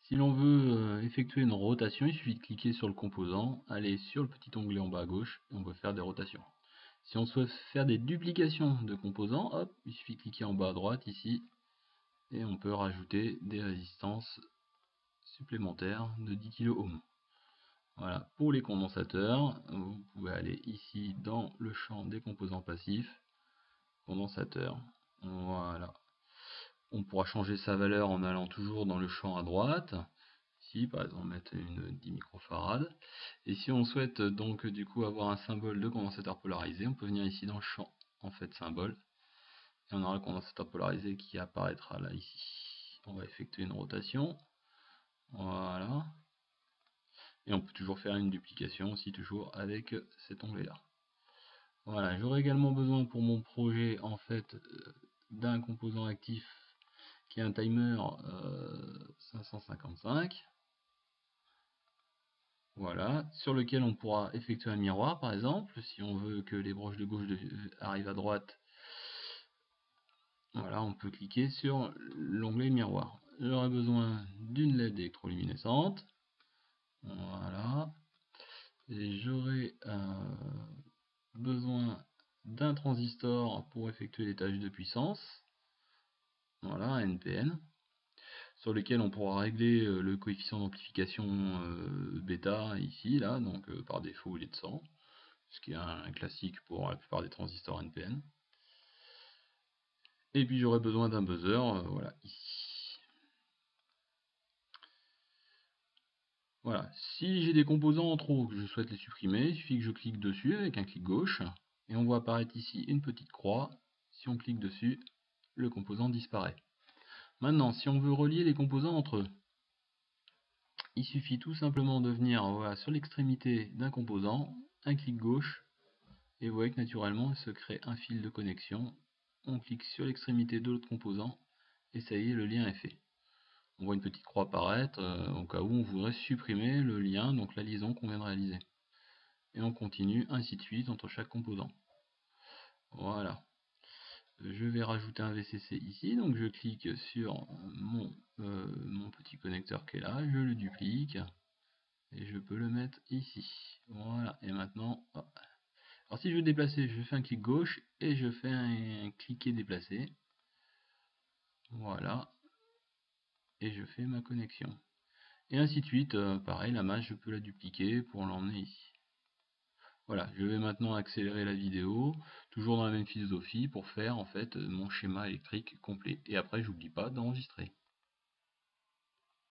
Si l'on veut effectuer une rotation, il suffit de cliquer sur le composant, aller sur le petit onglet en bas à gauche et on peut faire des rotations. Si on souhaite faire des duplications de composants, hop, il suffit de cliquer en bas à droite ici et on peut rajouter des résistances supplémentaires de 10 kΩ. Voilà, pour les condensateurs, vous pouvez aller ici dans le champ des composants passifs, condensateur, voilà. On pourra changer sa valeur en allant toujours dans le champ à droite. Ici, par exemple, mettre une 10 microfarad. Et si on souhaite donc du coup avoir un symbole de condensateur polarisé, on peut venir ici dans le champ en fait symbole. Et on aura le condensateur polarisé qui apparaîtra là ici. On va effectuer une rotation. Voilà. Et on peut toujours faire une duplication aussi, toujours avec cet onglet là. Voilà, j'aurai également besoin pour mon projet en fait d'un composant actif qui est un timer 555. Voilà, sur lequel on pourra effectuer un miroir par exemple, si on veut que les broches de gauche arrivent à droite. Voilà, on peut cliquer sur l'onglet miroir. J'aurai besoin d'une LED électroluminescente. Voilà. Et j'aurai besoin d'un transistor pour effectuer les tâches de puissance. Voilà, NPN. Sur lequel on pourra régler le coefficient d'amplification bêta ici, là, donc par défaut il est de 100, ce qui est un classique pour la plupart des transistors NPN. Et puis j'aurai besoin d'un buzzer, voilà, ici. Voilà, si j'ai des composants en trop que je souhaite les supprimer, il suffit que je clique dessus avec un clic gauche, et on voit apparaître ici une petite croix. Si on clique dessus, le composant disparaît. Maintenant, si on veut relier les composants entre eux, il suffit tout simplement de venir voilà, sur l'extrémité d'un composant, un clic gauche, et vous voyez que naturellement il se crée un fil de connexion. On clique sur l'extrémité de l'autre composant, et ça y est, le lien est fait. On voit une petite croix apparaître au cas où on voudrait supprimer le lien, donc la liaison qu'on vient de réaliser. Et on continue ainsi de suite entre chaque composant. Voilà. Je vais rajouter un VCC ici, donc je clique sur mon petit connecteur qui est là, je le duplique. Et je peux le mettre ici. Voilà, et maintenant, hop. Alors si je veux déplacer, je fais un clic gauche et je fais un cliquer déplacer. Voilà, et je fais ma connexion. Et ainsi de suite, pareil, la masse, je peux la dupliquer pour l'emmener ici. Voilà, je vais maintenant accélérer la vidéo, toujours dans la même philosophie, pour faire en fait mon schéma électrique complet. Et après, j'oublie pas d'enregistrer.